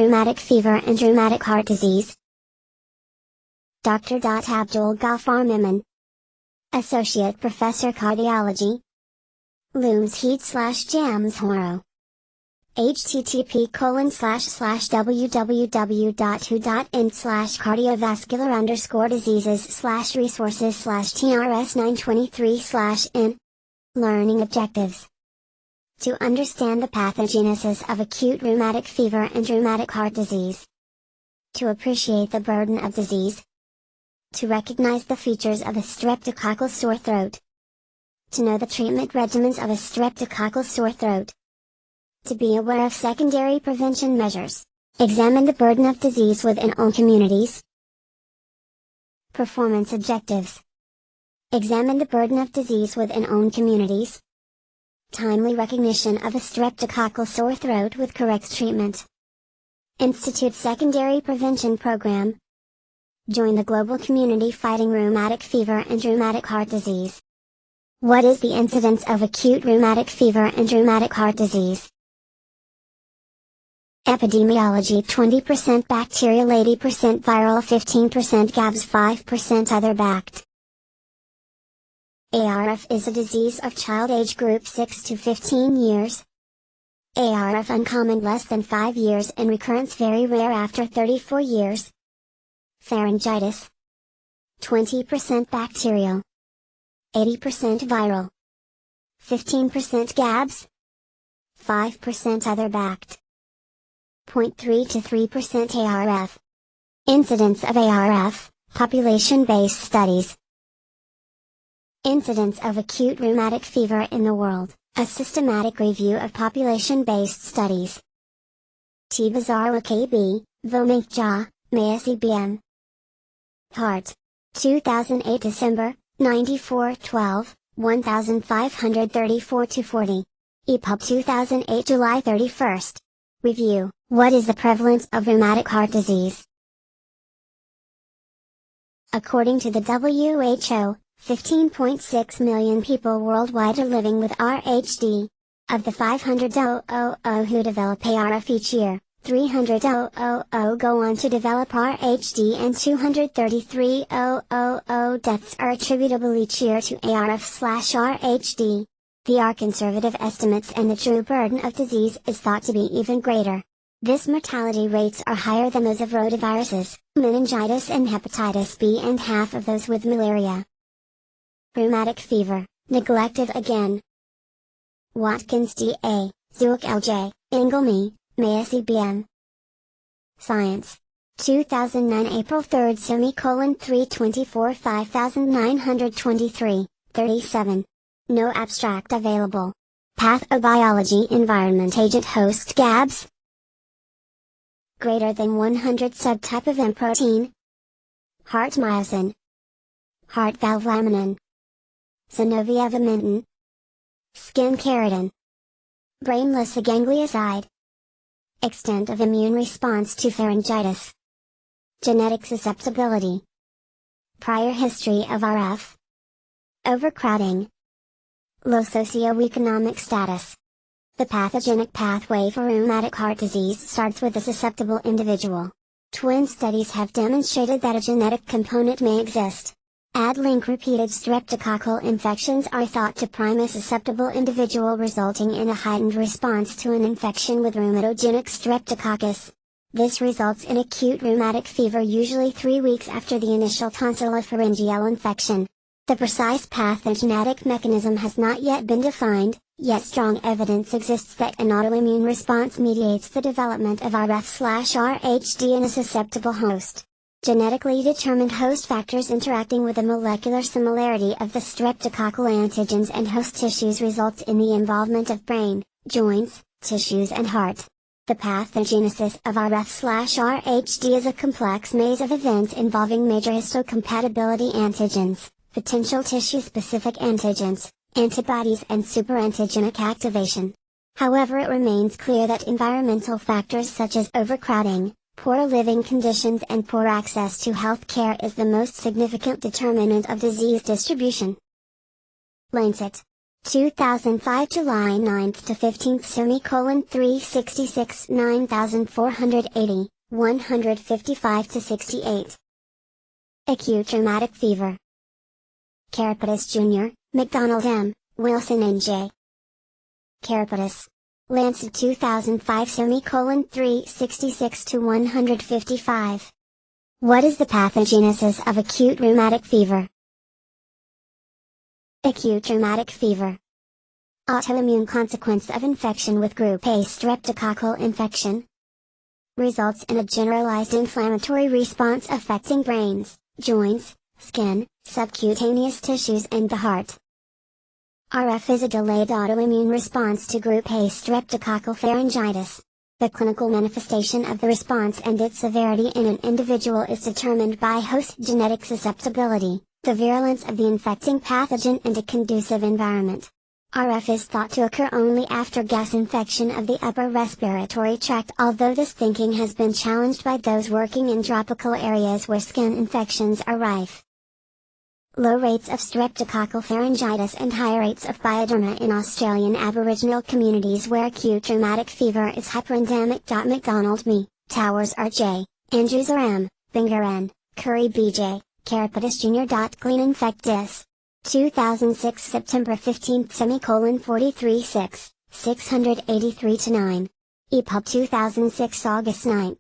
rheumatic fever and rheumatic heart disease. Dr. Abdul Ghaffar Memon, Associate Professor Cardiology, Looms Heat / Jams Horo. http://www.who.in/cardiovascular_diseases/resources/trs923/n. Learning objectives. To understand the pathogenesis of acute rheumatic fever and rheumatic heart disease. To appreciate the burden of disease. To recognize the features of a streptococcal sore throat. To know the treatment regimens of a streptococcal sore throat. To be aware of secondary prevention measures. Examine the burden of disease within own communities. Performance objectives. Examine the burden of disease within own communities. Timely recognition of a streptococcal sore throat with correct treatment. Institute Secondary Prevention Program. Join the global community fighting rheumatic fever and rheumatic heart disease. What is the incidence of acute rheumatic fever and rheumatic heart disease? Epidemiology: 20% bacterial, 80% viral, 15% GABS, 5% other bact. ARF is a disease of child age group 6 to 15 years. ARF uncommon less than 5 years and recurrence very rare after 34 years. Pharyngitis: 20% bacterial, 80% viral, 15% GABS, 5% other bact. 0.3 to 3% ARF. Incidence of ARF, population-based studies. Incidence of acute rheumatic fever in the world, a systematic review of population-based studies. T. Bazarwa KB, Vomikja, MASEBM. Heart. 2008 December, 9412, 1534-40. EPUB 2008 July 31st. Review: what is the prevalence of rheumatic heart disease? According to the WHO, 15.6 million people worldwide are living with RHD. Of the 500,000 who develop ARF each year, 300,000 go on to develop RHD and 233,000 deaths are attributable each year to ARF/RHD. The are conservative estimates and the true burden of disease is thought to be even greater. This mortality rates are higher than those of rotaviruses, meningitis and hepatitis B and half of those with malaria. Rheumatic fever, neglected again. Watkins D.A., Zwick L.J., Engelme, MASEBM. Science. 2009 April 3 324 5923, 37. No abstract available. Pathobiology Environment Agent Host GABS. Greater than 100 subtype of M protein. Heart myosin. Heart valve laminin. Synovial vimentin. Skin keratin. Brainless ganglioside. Extent of immune response to pharyngitis. Genetic susceptibility. Prior history of RF. Overcrowding. Low socioeconomic status. The pathogenic pathway for rheumatic heart disease starts with a susceptible individual. Twin studies have demonstrated that a genetic component may exist. Add-link repeated streptococcal infections are thought to prime a susceptible individual, resulting in a heightened response to an infection with rheumatogenic streptococcus. This results in acute rheumatic fever usually 3 weeks after the initial tonsillopharyngeal infection. The precise pathogenetic mechanism has not yet been defined, yet strong evidence exists that an autoimmune response mediates the development of RF/RHD in a susceptible host. Genetically determined host factors interacting with a molecular similarity of the streptococcal antigens and host tissues results in the involvement of brain, joints, tissues and heart. The pathogenesis of RF/RHD is a complex maze of events involving major histocompatibility antigens, potential tissue-specific antigens, antibodies and superantigenic activation. However, it remains clear that environmental factors such as overcrowding, poor living conditions and poor access to health care is the most significant determinant of disease distribution. Lancet. 2005 July 9th to 15th semicolon 366 9480, 155 to 68. Acute rheumatic fever. Carapatus Jr., McDonald M., Wilson N. J. Carapatus. Lancet 2005 semicolon 366 to 155. What is the pathogenesis of acute rheumatic fever? Acute rheumatic fever. Autoimmune consequence of infection with group A streptococcal infection. Results in a generalized inflammatory response affecting brains, joints, skin, subcutaneous tissues and the heart. RF is a delayed autoimmune response to group A streptococcal pharyngitis. The clinical manifestation of the response and its severity in an individual is determined by host genetic susceptibility, the virulence of the infecting pathogen and a conducive environment. RF is thought to occur only after gas infection of the upper respiratory tract, although this thinking has been challenged by those working in tropical areas where skin infections are rife. Low rates of streptococcal pharyngitis and high rates of bioderma in Australian Aboriginal communities where acute rheumatic fever is hyperendemic. McDonald M., Towers R. J., Andrews R. M., Binger N., Curry B. J., Carapatus Jr. Clean Infect Dis. 2006 September 15th semicolon 43 6, 683 to 9. EPUB 2006 August 9th.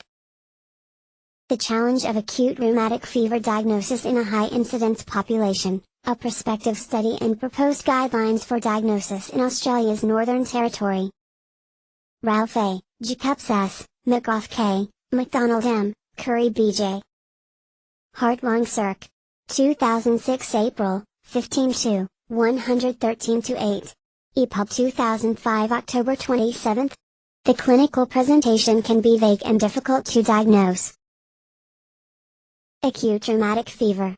The challenge of acute rheumatic fever diagnosis in a high-incidence population, a prospective study and proposed guidelines for diagnosis in Australia's Northern Territory. Ralph A., Jacobs S., McGough K., McDonald M., Curry B. J. Hart-Long Circ. 2006 April, 15-2, 113-8. EPUB 2005 October 27th. The clinical presentation can be vague and difficult to diagnose. Acute rheumatic fever.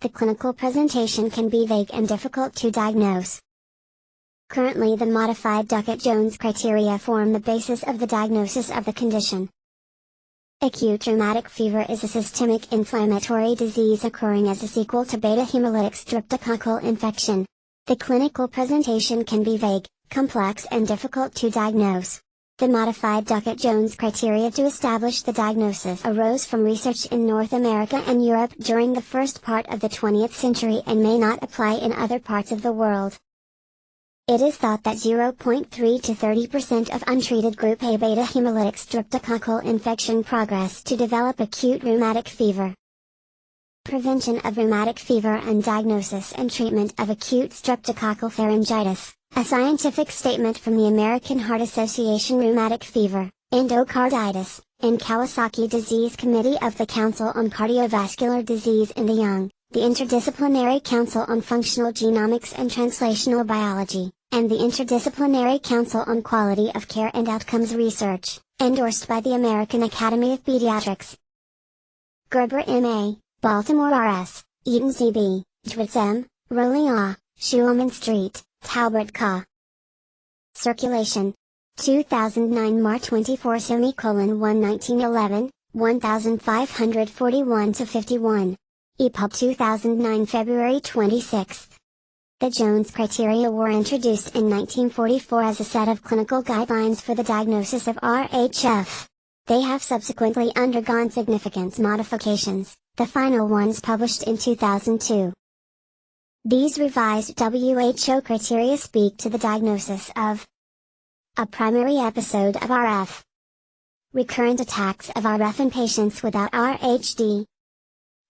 The clinical presentation can be vague and difficult to diagnose. Currently the modified Duckett-Jones criteria form the basis of the diagnosis of the condition. Acute rheumatic fever is a systemic inflammatory disease occurring as a sequel to beta hemolytic streptococcal infection. The clinical presentation can be vague, complex and difficult to diagnose. The modified Duckett-Jones criteria to establish the diagnosis arose from research in North America and Europe during the first part of the 20th century and may not apply in other parts of the world. It is thought that 0.3 to 30% of untreated group A beta hemolytic streptococcal infection progress to develop acute rheumatic fever. Prevention of rheumatic fever and diagnosis and treatment of acute streptococcal pharyngitis. A scientific statement from the American Heart Association Rheumatic Fever, Endocarditis, and Kawasaki Disease Committee of the Council on Cardiovascular Disease in the Young, the Interdisciplinary Council on Functional Genomics and Translational Biology, and the Interdisciplinary Council on Quality of Care and Outcomes Research, endorsed by the American Academy of Pediatrics. Gerber M.A., Baltimore R.S., Eaton C.B., Dwitz M., Rowling A., Schulman Street, Talbot Ca. Circulation. 2009 Mar 24 semicolon 11911, 1541 to 51. EPUB 2009 February 26. The Jones criteria were introduced in 1944 as a set of clinical guidelines for the diagnosis of RHF. They have subsequently undergone significant modifications, the final ones published in 2002. These revised WHO criteria speak to the diagnosis of a primary episode of RF, recurrent attacks of RF in patients without RHD,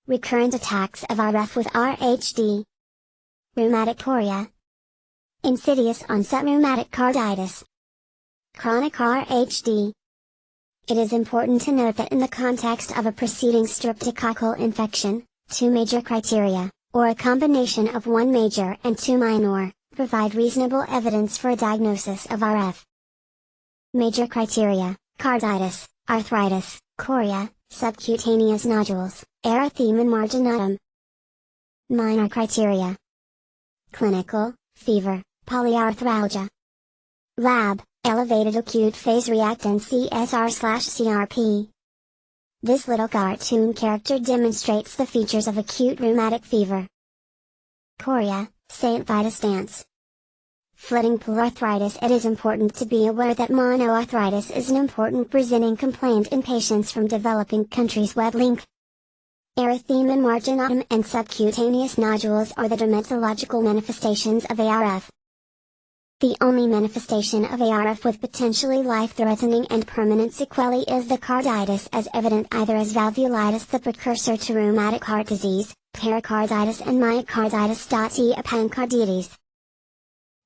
recurrent attacks of RF with RHD, rheumatic chorea, insidious onset rheumatic carditis, chronic RHD. It is important to note that in the context of a preceding streptococcal infection, two major criteria, or a combination of one major and two minor, provide reasonable evidence for a diagnosis of RF. Major criteria: carditis, arthritis, chorea, subcutaneous nodules, erythema marginatum. Minor criteria: clinical, fever, polyarthralgia. Lab, elevated acute phase reactant CSR/CRP. This little cartoon character demonstrates the features of acute rheumatic fever. Chorea, St. Vitus dance. Flitting polarthritis. It is important to be aware that monoarthritis is an important presenting complaint in patients from developing countries. Web link. Erythema marginatum and subcutaneous nodules are the dermatological manifestations of ARF. The only manifestation of ARF with potentially life-threatening and permanent sequelae is the carditis, as evident either as valvulitis, the precursor to rheumatic heart disease, pericarditis and myocarditis. Epicarditis.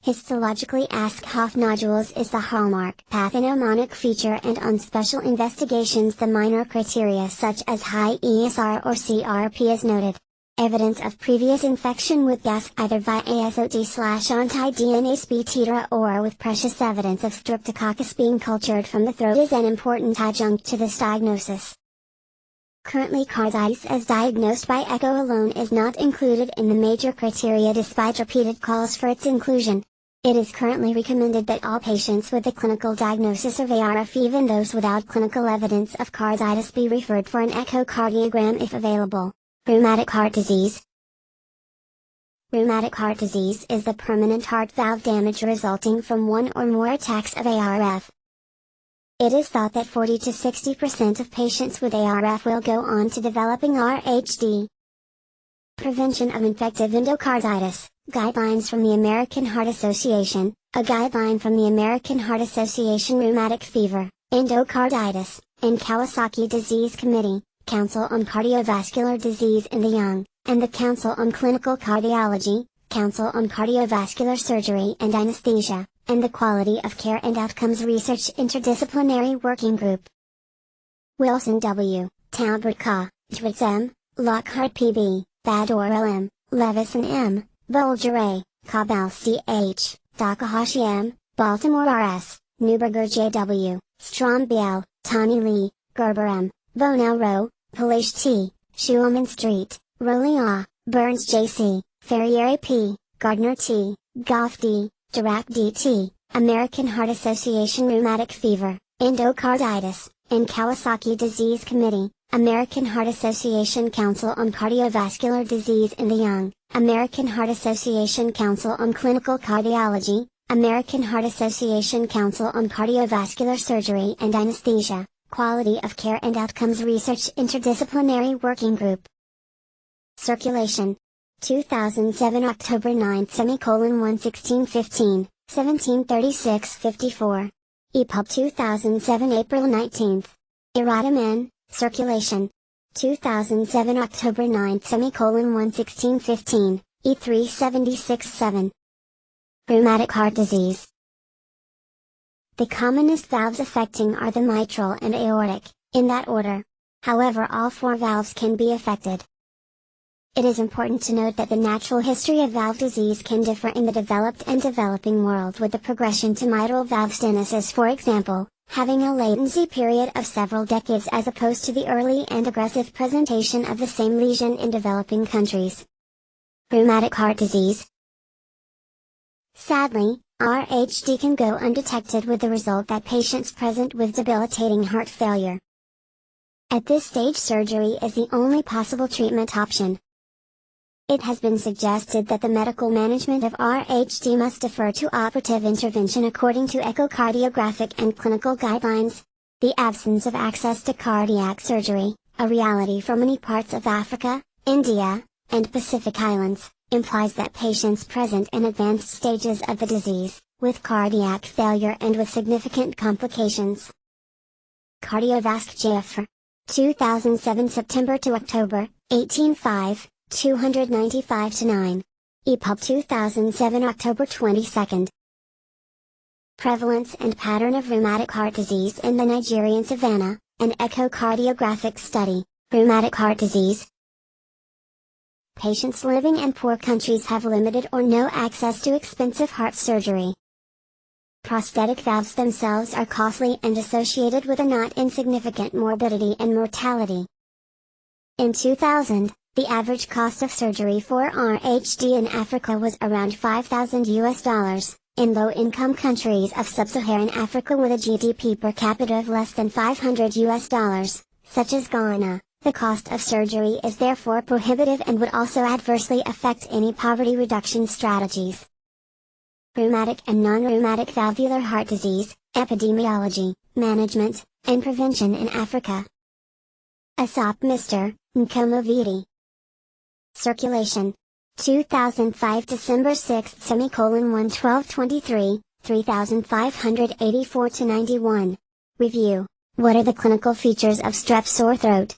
Histologically, Aschhoff nodules is the hallmark pathognomonic feature, and on special investigations the minor criteria such as high ESR or CRP is noted. Evidence of previous infection with gas either via ASOT/anti-DNase beta or with precious evidence of Streptococcus being cultured from the throat is an important adjunct to this diagnosis. Currently, carditis as diagnosed by echo alone is not included in the major criteria despite repeated calls for its inclusion. It is currently recommended that all patients with a clinical diagnosis of ARF, even those without clinical evidence of carditis, be referred for an echocardiogram if available. Rheumatic heart disease. Rheumatic heart disease is the permanent heart valve damage resulting from one or more attacks of ARF. It is thought that 40 to 60% of patients with ARF will go on to developing RHD. Prevention of infective endocarditis. Guidelines from the American Heart Association, a guideline from the American Heart Association. Rheumatic fever, endocarditis, and Kawasaki Disease Committee, Council on Cardiovascular Disease in the Young, and the Council on Clinical Cardiology, Council on Cardiovascular Surgery and Anesthesia, and the Quality of Care and Outcomes Research Interdisciplinary Working Group. Wilson W., Talbert K., Dritz M., Lockhart P.B., Bador M., Levison M., Bolger A., Cabal C.H., Takahashi M., Baltimore R.S., Neuberger J.W., Strom B.L., Tani Lee, Gerber M., Bonell Rowe, Palace T., Schulman Street, Rowley A., Burns J.C., Ferriere P., Gardner T., Goff D., Dirac D.T., American Heart Association. Rheumatic fever, endocarditis, and Kawasaki Disease Committee, American Heart Association. Council on Cardiovascular Disease in the Young, American Heart Association. Council on Clinical Cardiology, American Heart Association. Council on Cardiovascular Surgery and Anesthesia, Quality of Care and Outcomes Research Interdisciplinary Working Group. Circulation. 2007 October 9 11615, 1736-54. EPUB 2007 April 19. Erratum N., Circulation. 2007 October 9 11615, E376-7. Rheumatic heart disease. The commonest valves affecting are the mitral and aortic, in that order. However, all four valves can be affected. It is important to note that the natural history of valve disease can differ in the developed and developing world, with the progression to mitral valve stenosis, for example, having a latency period of several decades as opposed to the early and aggressive presentation of the same lesion in developing countries. Rheumatic heart disease. Sadly, RHD can go undetected, with the result that patients present with debilitating heart failure. At this stage, surgery is the only possible treatment option. It has been suggested that the medical management of RHD must defer to operative intervention according to echocardiographic and clinical guidelines. The absence of access to cardiac surgery, a reality for many parts of Africa, India, and Pacific Islands, implies that patients present in advanced stages of the disease, with cardiac failure and with significant complications. Cardiovascular. 2007 September to October, 18.5. 295-9. EPUB 2007 October 22. Prevalence and pattern of rheumatic heart disease in the Nigerian Savannah, an echocardiographic study. Rheumatic heart disease. Patients living in poor countries have limited or no access to expensive heart surgery. Prosthetic valves themselves are costly and associated with a not insignificant morbidity and mortality. In 2000, the average cost of surgery for RHD in Africa was around $5,000, in low-income countries of sub-Saharan Africa with a GDP per capita of less than $500, such as Ghana. The cost of surgery is therefore prohibitive and would also adversely affect any poverty reduction strategies. Rheumatic and non-rheumatic valvular heart disease, epidemiology, management, and prevention in Africa. Aesop Mr. Nkomoviti. Circulation. 2005 December 6 11223, 3584-91. Review. What are the clinical features of strep sore throat?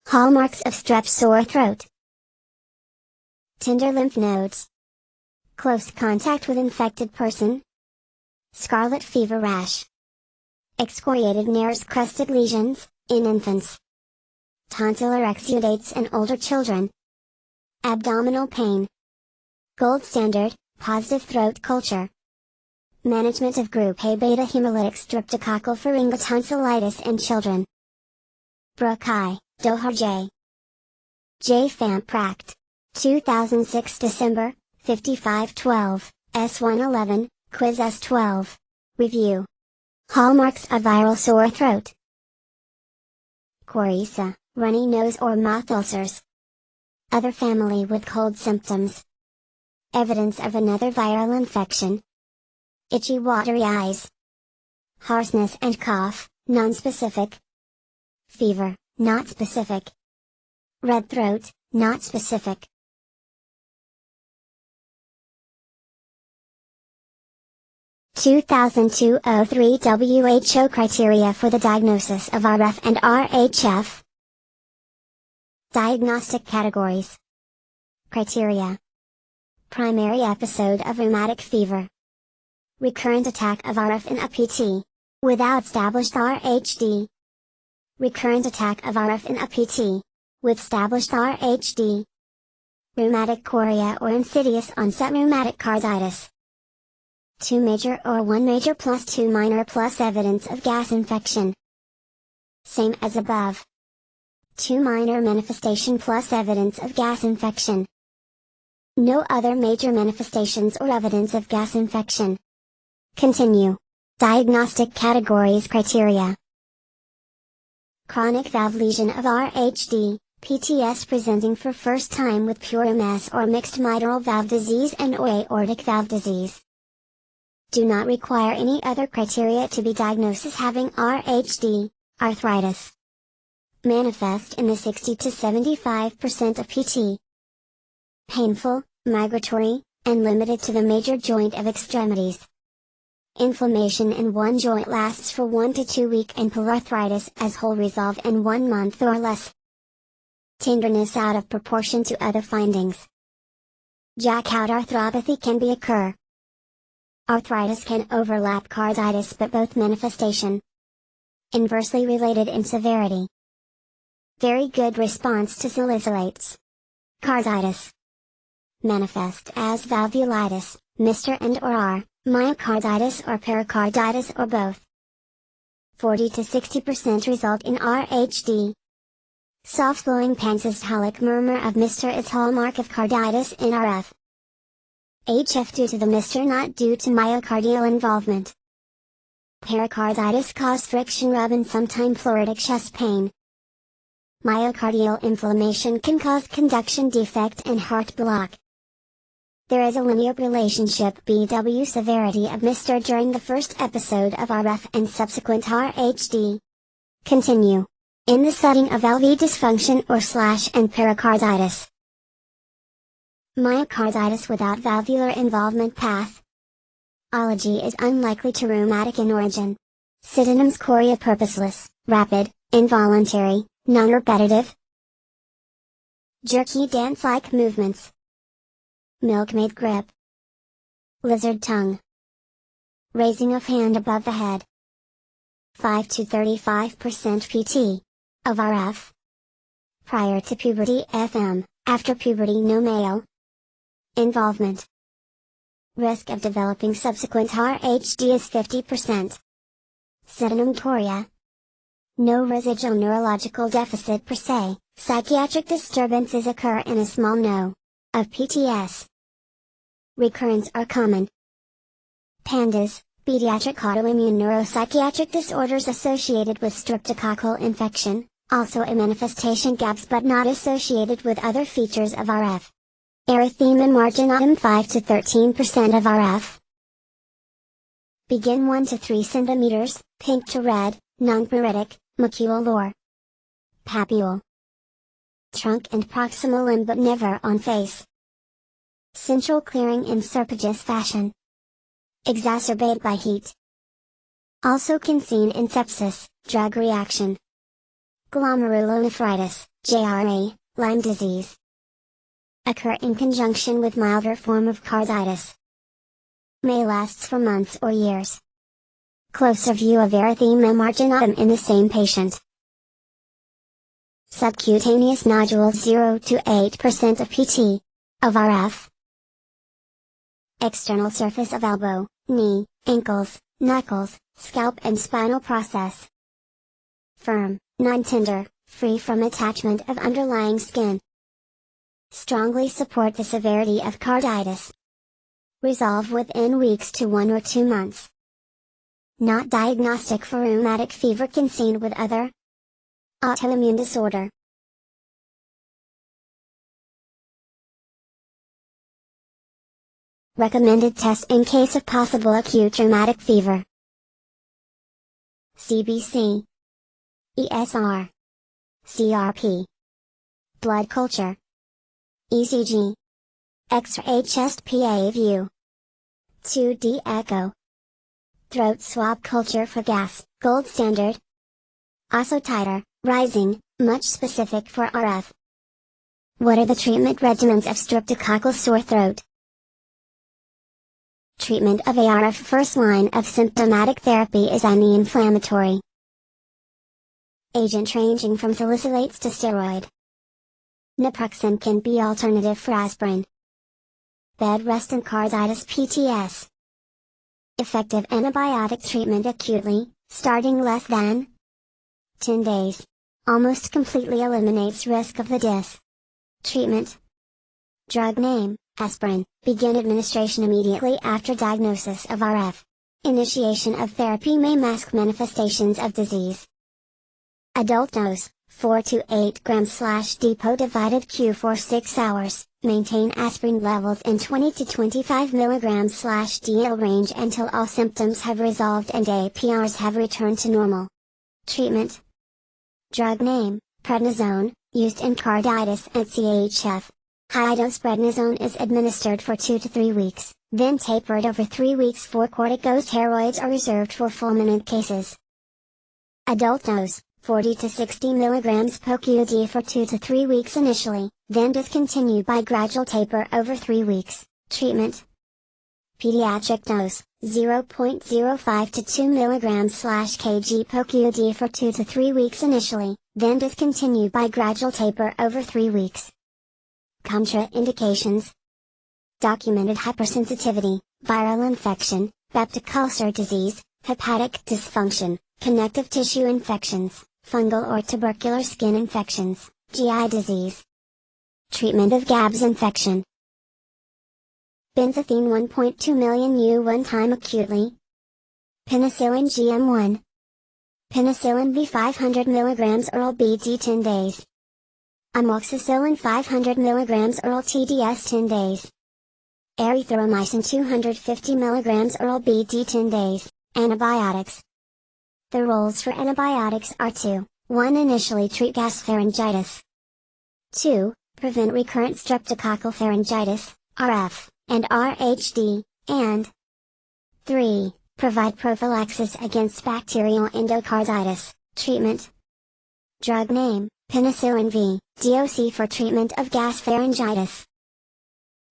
Hallmarks of strep sore throat. Tender lymph nodes. Close contact with infected person. Scarlet fever rash. Excoriated nares crusted lesions, in infants. Tonsillar exudates in older children. Abdominal pain. Gold standard, positive throat culture. Management of group A beta hemolytic streptococcal pharyngotonsillitis in children. Brokai, Dohar J. J. Fampract. 2006 December, 5512, S111, Quiz S12. Review. Hallmarks of viral sore throat. Coryza, runny nose or mouth ulcers. Other family with cold symptoms. Evidence of another viral infection. Itchy watery eyes. Hoarseness and cough, nonspecific. Fever, not specific. Red throat, not specific. (2002-03) WHO criteria for the diagnosis of RF and RHF. Diagnostic categories. Criteria. Primary episode of rheumatic fever. Recurrent attack of RF in a PT. Without established RHD. Recurrent attack of RF in a PT. With established RHD. Rheumatic chorea or insidious onset rheumatic carditis. 2 major or 1 major plus 2 minor plus evidence of gas infection. Same as above. 2 minor manifestation plus evidence of gas infection. No other major manifestations or evidence of gas infection. Continue. Diagnostic categories criteria. Chronic valve lesion of RHD, PTS presenting for first time with pure MS or mixed mitral valve disease and or aortic valve disease. Do not require any other criteria to be diagnosed as having RHD, arthritis. Manifest in the 60 to 75% of PT. Painful, migratory, and limited to the major joint of extremities. Inflammation in one joint lasts for 1 to 2 weeks and pull arthritis as whole resolve in 1 month or less. Tenderness out of proportion to other findings. Jack-out arthropathy can be occur. Arthritis can overlap carditis but both manifestation. Inversely related in severity. Very good response to salicylates. Carditis. Manifest as valvulitis, Mr. and or R, myocarditis or pericarditis or both. 40 to 60% result in RHD. Soft flowing pansystolic murmur of Mr. is hallmark of carditis in RF. HF due to the Mr. not due to myocardial involvement. Pericarditis cause friction rub and sometimes pleuritic chest pain. Myocardial inflammation can cause conduction defect and heart block. There is a linear relationship BW severity of Mr. during the first episode of RF and subsequent RHD. Continue. In the setting of LV dysfunction or / and pericarditis. Myocarditis without valvular involvement path. Ology is unlikely to rheumatic in origin. Synonyms: chorea purposeless, rapid, involuntary, non-repetitive. Jerky dance-like movements. Milkmaid grip. Lizard tongue. Raising of hand above the head. 5 to 35% PT. Of RF. Prior to puberty FM, after puberty no male. Involvement. Risk of developing subsequent RHD is 50%. Synonym: chorea. No residual neurological deficit per se, psychiatric disturbances occur in a small no. Of PTS. Recurrence are common. PANDAS, pediatric autoimmune neuropsychiatric disorders associated with streptococcal infection, Also a manifestation gaps but not associated with other features of RF. Erythema marginatum 5 to 13% of RF. Begin 1 to 3 cm, pink to red, non-pruritic, macule or papule. Trunk and proximal limb but never on face. Central clearing in serpiginous fashion. Exacerbated by heat. Also can seen in sepsis, drug reaction. Glomerulonephritis, JRA, Lyme disease. Occur in conjunction with milder form of carditis. May last for months or years. Closer view of erythema marginatum in the same patient. Subcutaneous nodules 0 to 8% of PT. Of RF. External surface of elbow, knee, ankles, knuckles, scalp and spinal process. Firm, non-tender, free from attachment of underlying skin. Strongly support the severity of carditis. Resolve within weeks to 1 or 2 months. Not diagnostic for rheumatic fever can seen with other autoimmune disorder. Recommended test in case of possible acute rheumatic fever. CBC, ESR, CRP, blood culture, ECG, X-ray chest PA view, 2D echo, throat swab culture for gas, gold standard. Also titer, rising, much specific for RF. What are the treatment regimens of streptococcal sore throat? Treatment of ARF. First line of symptomatic therapy is anti-inflammatory agent ranging from salicylates to steroid. Naproxen can be alternative for aspirin. Bed rest and carditis PTS. Effective antibiotic treatment acutely, starting less than 10 days. Almost completely eliminates risk of the dis. Treatment. Drug name, aspirin. Begin administration immediately after diagnosis of RF. Initiation of therapy may mask manifestations of disease. Adult dose, 4 to 8 grams/depot divided Q for 6 hours. Maintain aspirin levels in 20 to 25 mg/dl range until all symptoms have resolved and APRs have returned to normal. Treatment. Drug name, prednisone, used in carditis and CHF. High-dose prednisone is administered for 2 to 3 weeks, then tapered over 3 weeks for corticosteroids are reserved for fulminant cases. Adult dose, 40 to 60 mg per QD for 2 to 3 weeks initially, then discontinued by gradual taper over 3 weeks. Treatment. Pediatric dose, 0.05 to 2 mg/kg per QD for 2 to 3 weeks initially, then discontinued by gradual taper over 3 weeks. Contraindications. Documented hypersensitivity, viral infection, peptic ulcer disease, hepatic dysfunction, connective tissue infections, fungal or tubercular skin infections, GI disease. Treatment of GABS infection. Benzathine 1.2 million U one-time acutely. Penicillin GM1. Penicillin V 500 mg oral BD 10 days. Amoxicillin 500 mg oral TDS 10 days. Erythromycin 250 mg oral BD 10 days. Antibiotics. The roles for antibiotics are 2. 1. Initially treat gasopharyngitis. 2. Prevent recurrent streptococcal pharyngitis, RF, and RHD, and 3. Provide prophylaxis against bacterial endocarditis. Treatment. Drug name, penicillin V, DOC for treatment of gasopharyngitis.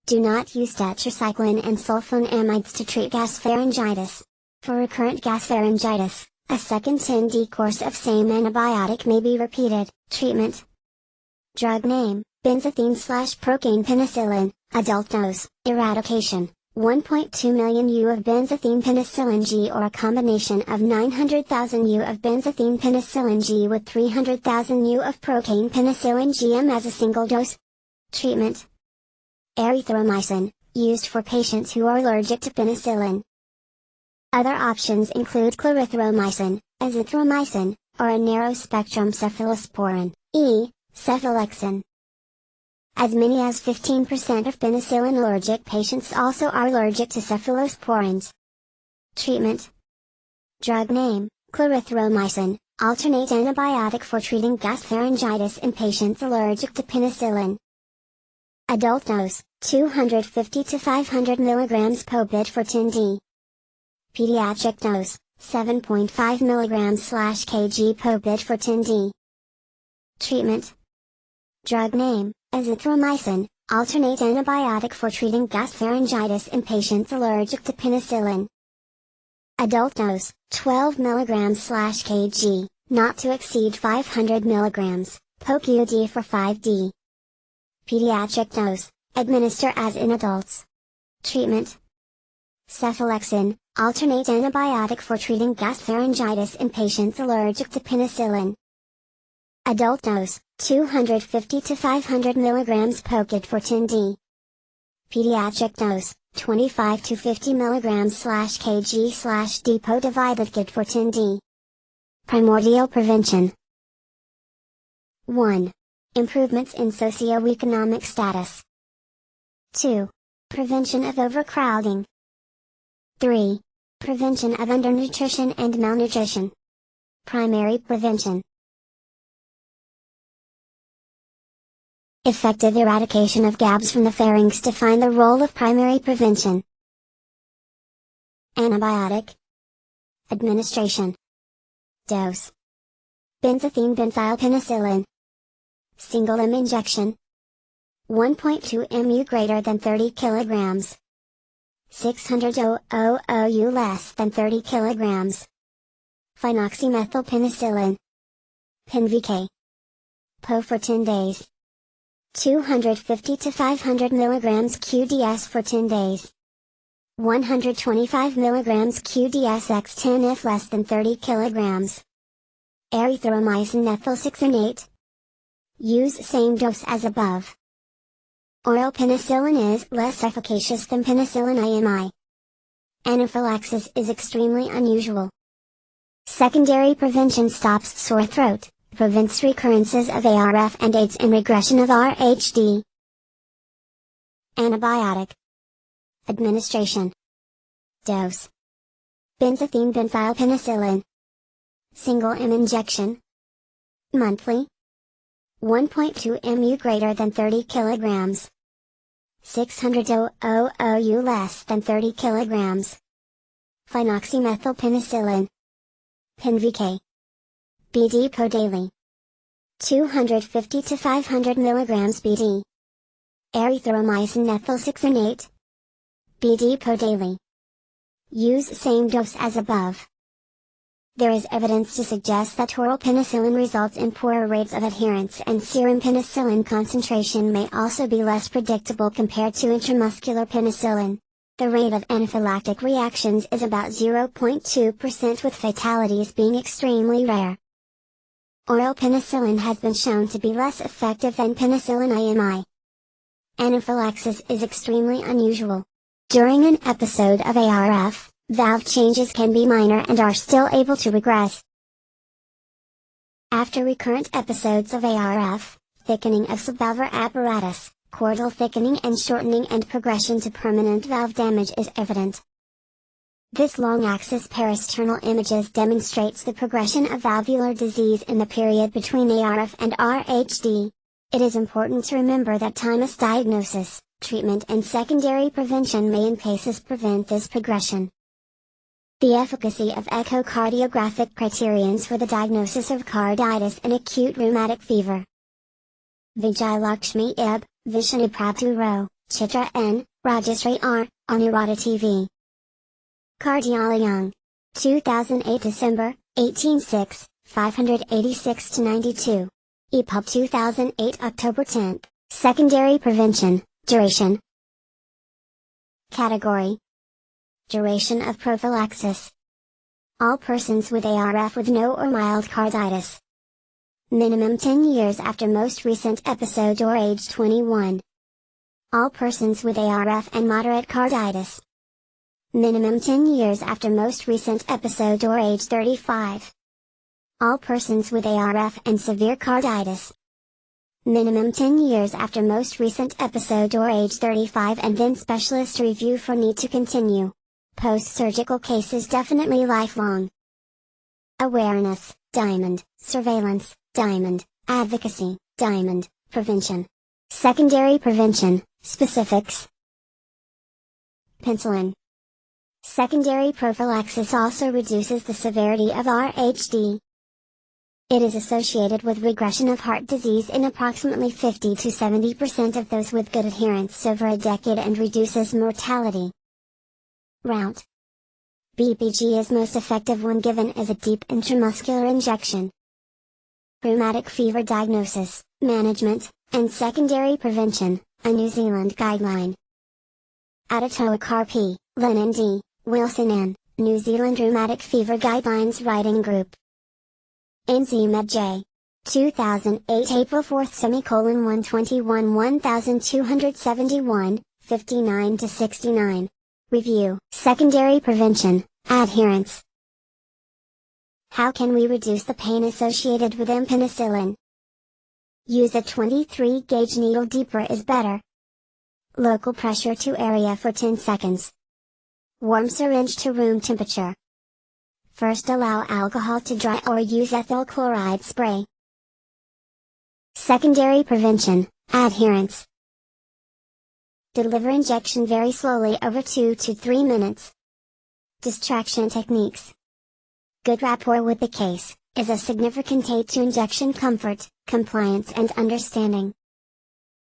Do not use tetracycline and sulfonamides to treat gasopharyngitis. For recurrent gasopharyngitis, a second 10D course of same antibiotic may be repeated. Treatment. Drug name, benzathine/procaine penicillin, adult dose, eradication, 1.2 million U of benzathine penicillin G or a combination of 900,000 U of benzathine penicillin G with 300,000 U of procaine penicillin GM as a single dose. Treatment. Erythromycin, used for patients who are allergic to penicillin. Other options include clarithromycin, azithromycin, or a narrow-spectrum cephalosporin, E. cephalexin. As many as 15% of penicillin-allergic patients also are allergic to cephalosporins. Treatment. Drug name, clarithromycin, alternate antibiotic for treating gasopharyngitis in patients allergic to penicillin. Adult dose, 250 to 500 mg per bit for 10D. Pediatric dose, 7.5 mg/kg per bit for 10D. Treatment. Drug name, azithromycin, alternate antibiotic for treating gasopharyngitis in patients allergic to penicillin. Adult dose, 12 mg/kg, not to exceed 500 mg, POQD for 5D. Pediatric dose, administer as in adults. Treatment. Cephalexin, alternate antibiotic for treating gasopharyngitis in patients allergic to penicillin. Adult dose, 250 to 500 mg POQD for 10D. Pediatric dose, 25 to 50 mg/kg/d divided kid for 10D. Primordial prevention. 1. Improvements in socioeconomic status. 2. Prevention of overcrowding. 3. Prevention of undernutrition and malnutrition. Primary prevention. Effective eradication of GABs from the pharynx. Define the role of primary prevention. Antibiotic administration. Dose. Benzathine benzylpenicillin. Single M injection. 1.2 mu greater than 30 kg. 600 OOU less than 30 kg. Phenoxymethylpenicillin. PenVK. PO for 10 days. 250 to 500 mg QDS for 10 days. 125 mg QDS x 10 if less than 30 kg. Erythromycin methylsuccinate. Use same dose as above. Oral penicillin is less efficacious than penicillin IMI. Anaphylaxis is extremely unusual. Secondary prevention stops sore throat, prevents recurrences of ARF and aids in regression of RHD. Antibiotic administration. Dose. Benzathine benzylpenicillin. Single M injection. Monthly. 1.2 mu greater than 30 kg. 600 OOU less than 30 kg. Phenoxymethylpenicillin. PenVK. BD per daily. 250 to 500 mg BD. Erythromycin methylsuccinate. BD per daily. Use same dose as above. There is evidence to suggest that oral penicillin results in poorer rates of adherence, and serum penicillin concentration may also be less predictable compared to intramuscular penicillin. The rate of anaphylactic reactions is about 0.2%, with fatalities being extremely rare. Oral penicillin has been shown to be less effective than penicillin IMI. Anaphylaxis is extremely unusual. During an episode of ARF, valve changes can be minor and are still able to regress. After recurrent episodes of ARF, thickening of subvalvar apparatus, chordal thickening and shortening and progression to permanent valve damage is evident. This long-axis parasternal images demonstrates the progression of valvular disease in the period between ARF and RHD. It is important to remember that timely diagnosis, treatment and secondary prevention may in cases prevent this progression. The efficacy of echocardiographic criterions for the diagnosis of carditis and acute rheumatic fever. Vijayalakshmi Ib, Vishnuprabhu Rao, Chitra N, Rajashree R, Anuradha TV. Cardiology. 2008 December, 18/6, 586-92. EPUB 2008 October 10. Secondary prevention, duration. Category. Duration of prophylaxis. All persons with ARF with no or mild carditis. Minimum 10 years after most recent episode or age 21. All persons with ARF and moderate carditis. Minimum 10 years after most recent episode or age 35. All persons with ARF and severe carditis. Minimum 10 years after most recent episode or age 35 and then specialist review for need to continue. Post-surgical cases definitely lifelong. Awareness, Diamond, Surveillance, Diamond, Advocacy, Diamond, Prevention. Secondary prevention, specifics. Penicillin. Secondary prophylaxis also reduces the severity of RHD. It is associated with regression of heart disease in approximately 50 to 70% of those with good adherence over a decade and reduces mortality. Route. BPG is most effective when given as a deep intramuscular injection. Rheumatic fever diagnosis, management, and secondary prevention, a New Zealand guideline. Adatoa Carpi, Lennon D., Wilson N., New Zealand Rheumatic Fever Guidelines Writing Group. NZ J. 2008 April 4th 121 1271, 59-69. Review, Secondary Prevention, Adherence. How can we reduce the pain associated with penicillin? Use a 23-gauge needle, deeper is better. Local pressure to area for 10 seconds. Warm syringe to room temperature. First allow alcohol to dry or use ethyl chloride spray. Secondary prevention, adherence. Deliver injection very slowly over 2 to 3 minutes. Distraction techniques. Good rapport with the case is a significant aid to injection comfort, compliance and understanding.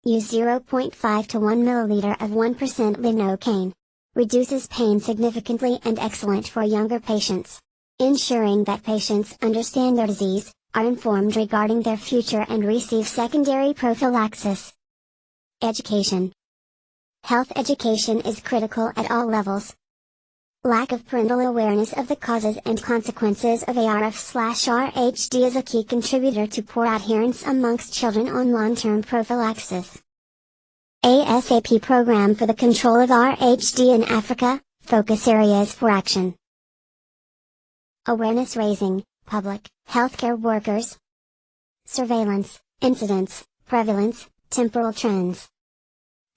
Use 0.5 to 1 milliliter of 1% lidocaine. Reduces pain significantly and excellent for younger patients. Ensuring that patients understand their disease, are informed regarding their future and receive secondary prophylaxis. Education. Health education is critical at all levels. Lack of parental awareness of the causes and consequences of ARF/RHD is a key contributor to poor adherence amongst children on long-term prophylaxis. ASAP Program for the Control of RHD in Africa, Focus Areas for Action. Awareness raising, public, healthcare workers. Surveillance, incidence, prevalence, temporal trends.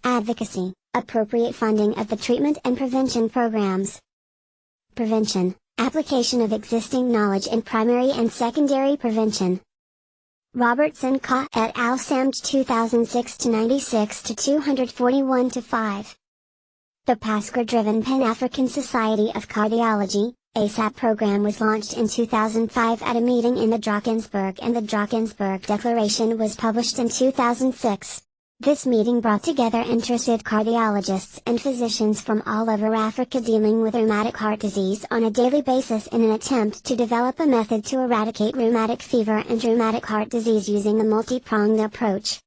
Advocacy, appropriate funding of the treatment and prevention programs. Prevention, application of existing knowledge in primary and secondary prevention. Robertson Ka et al. SAMD 2006-96 to 241-5. The PASCR-driven Pan-African Society of Cardiology, ASAP program was launched in 2005 at a meeting in the Drakensberg, and the Drakensberg Declaration was published in 2006. This meeting brought together interested cardiologists and physicians from all over Africa dealing with rheumatic heart disease on a daily basis in an attempt to develop a method to eradicate rheumatic fever and rheumatic heart disease using a multi-pronged approach.